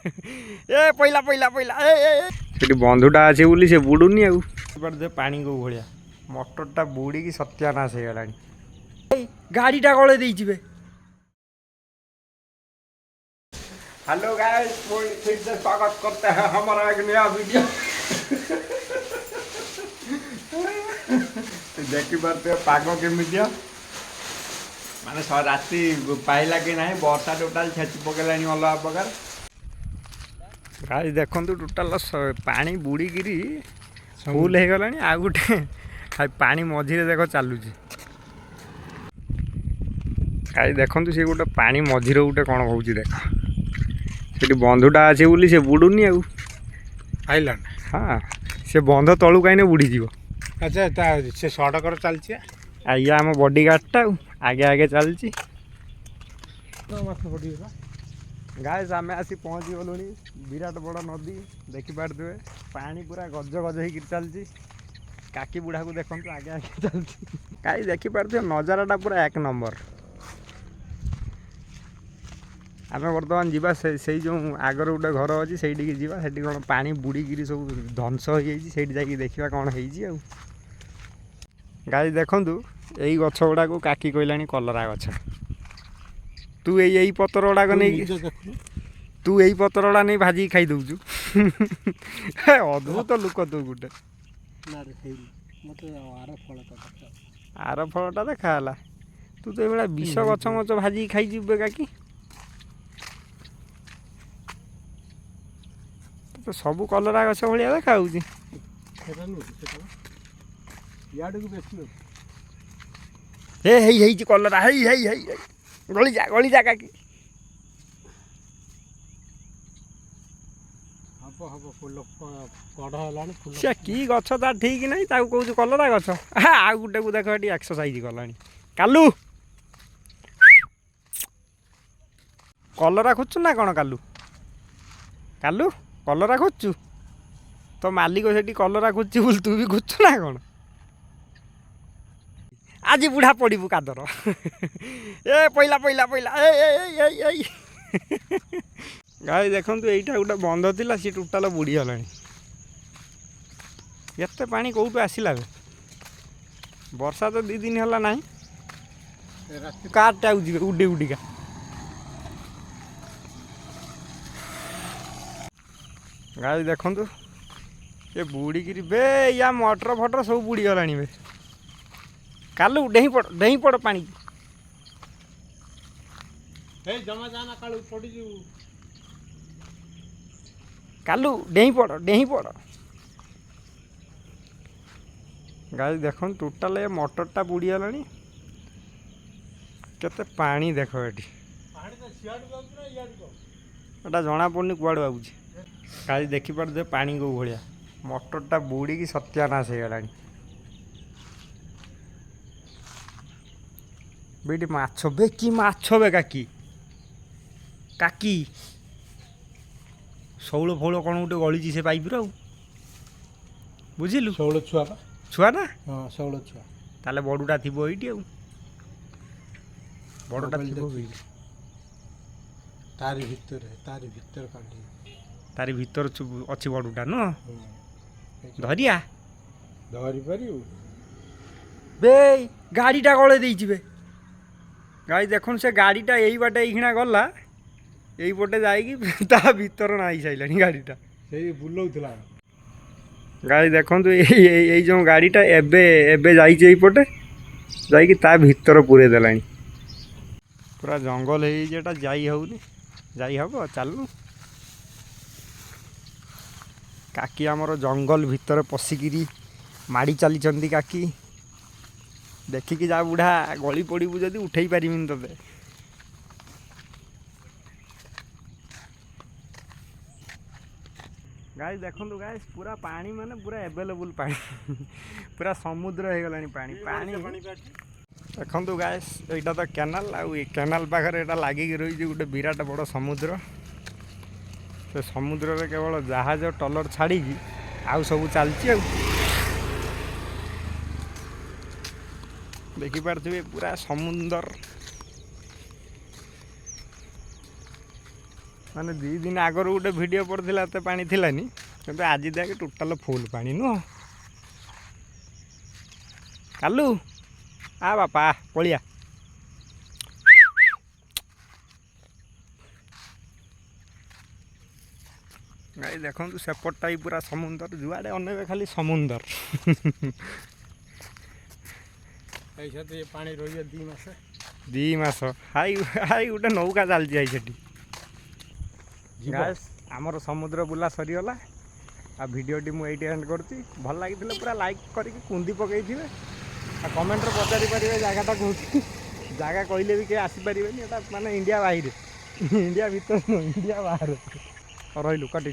ए पहिला पहिला पहिला ए बंधुटा अच्छे बोली से बुड़ूनी आउ पानी को भाया मटरटा बुड़ी सत्यानाश हो गला गाड़ीटा गले दे। हेलो गाइस, फिर से स्वागत करते हैं हमारा एक नया वीडियो। देखी पारे पाग केमिया माने राति पाइला कि ना वर्षा टोटाल छेची पकेला अलग प्रकार। गाइस देखु टोटाल पानी बुड़ीकी फुल हो गला आ गोटे पानी मझीरे देख चलुची। गाइस देखु सी गोटे पानी मझीरे गोटे कौन हो देख से बंधुटा अच्छे बोली से बुड़ूनी आइला। हाँ से बंध तलू कहीं बुड़ीज। अच्छा से सड़क चलती या आम बडी गार्डटा आगे आगे चलती। गाइस आम आसी पहुँची गलु विराट बड़ नदी देखी पारे पानी पूरा गज गज हो चलती। काकी बुढ़ा को देखो आगे आगे चलती। गाइस देखी पारे नजाराटा पूरा एक नंबर। आम बर्तमान जावा से जो आगर गोटे घर अच्छी से कौन पानी बुड़ीकी सब ध्वंस हो जाए देखा कौन हो। गाइस देखु यही गछ गुड़ा को काकी कहलानी कलरा गछ। तू यही पतर गुड़ाक नहीं तू यही पतर गुड़ा नहीं भाजी खाई दौचु। अद्भुत लुक तू गोटे आर फलटा देखाला। तू तो ये विष गछ मच भाजी खाई काकी तो सब कलरा गछ भाया देखा कलरा गली जा काकी से कि गछ ता ठीक नहीं कौच कलरा गछ आ गोटे को देख ये एक्सरसाइज कलानी कालू कलरा खोजु ना कौन कालू कालू कलरा खोजु तो मालिक से कलरा खोजी बोल तू भी खोजु ना कौन आज बुढ़ा पड़ू कादर। ए पहिला पहिला पहिला ए गाई देखु यहीटा गोटे बंध थिला सी टोटाल बुड़ी गला। एत पानी कौटू आसला वर्षा तो 2 दिन है ना कार टाउज उडे उडिका। गाई देखु ये बुड़ीकी बे या मटर फटर सब बुड़ी गला बे। कालू डेही पड़ पानी कालू डेही पड़। गाई देख टोटाल ये मटरटा बुड़ी गला केते पानी देख ये जना पड़नी कुआड़े आऊँगी। गाई देखी पारे पानी को भाया मटरटा बुड़ी सत्यानाश हो गला। बेटी माछ बे कि माछ बे काकी काकी शौल फौल कौन गोटे गली से पाइप बुझिलु शौल छुआ छुआ ना। हाँ शौल छुआ ताले बड़ुटा थी ये बड़टा तारी भीतर तारी भीतर अच्छी बड़ुटा न धरिया धरी पार बे गाड़ीटा गले दे। गाई देखुन से गाड़ीटा यही बाटे यहीना गला यही पटे जा भीतर ना सारा गाड़ीटा बुलाऊला। गाई देखु यही जो गाड़ीटा एबे जापटे जा भीतर पूरे देला पूरा जंगल होटा जाई हम चलू। काकी आमर जंगल भीतर पशिकी माड़ी चली काकी देखिकी जा बुढ़ा गली पड़ू जदि उठे पारिनी ते। गाइस देखु गाइस पूरा पानी माने पूरा एवेलेबल पानी पूरा समुद्र हो गला पानी पानी देखु गाइस यहाँ तो केनाल केनाल पाखे यहाँ लगिक रही गोटे विराट बड़ समुद्र। तो समुद्र में केवल जहाज टलर छाड़ी आउ सब चलती देखी पारे पूरा समुद्र ମାନେ 2 ଦିନ ଆଗରୁ ଗୋଟେ ଭିଡ଼ିଓ ପଡ଼ିଥିଲା ଏତେ ପାଣି ଥିଲାନି, କିନ୍ତୁ ଆଜି ଦେଖ ଟୋଟାଲ ଫୁଲ୍ ପାଣି ନୁହଁ। କାଲୁ ଆ ବାପା ପଳିଆ। ଗାଈ ଦେଖନ୍ତୁ ସେପଟଟା ବି ପୁରା ସମୁନ୍ଦର, ଯୁଆଡ଼େ ଅନେଇବେ ଖାଲି ସମୁନ୍ଦର। ଏଇ ସାଥେ ଏ ପାଣି ରହିବ 2 ମାସ। 2 ମାସ ହାଇ ହାଇ ଗୋଟେ ନୌକା ଚାଲିଛି ଭାଇ ସେଠି। ଯିବ। ଗାଇସ୍ ଆମର ସମୁଦ୍ର ବୁଲା ସରିଗଲା। ଆଉ ଭିଡ଼ିଓଟି ମୁଁ ଏଇଠି ଏଣ୍ଡ କରୁଛି। ଭଲ ଲାଗିଥିଲେ ପୁରା ଲାଇକ୍ କରିକି କୁନ୍ଦି ପକେଇଥିବେ। ଆଉ କମେଣ୍ଟରେ ପଚାରି ପାରିବେ ଜାଗାଟା କେଉଁଠି। ଜାଗା କହିଲେ ବି କେହି ଆସିପାରିବେନି, ଏଟା ମାନେ ଇଣ୍ଡିଆ ବାହାରେ। ଇଣ୍ଡିଆ ଭିତରେ ନୁହଁ, ଇଣ୍ଡିଆ ବାହାରେ। ରହିଲୁ କାଟି।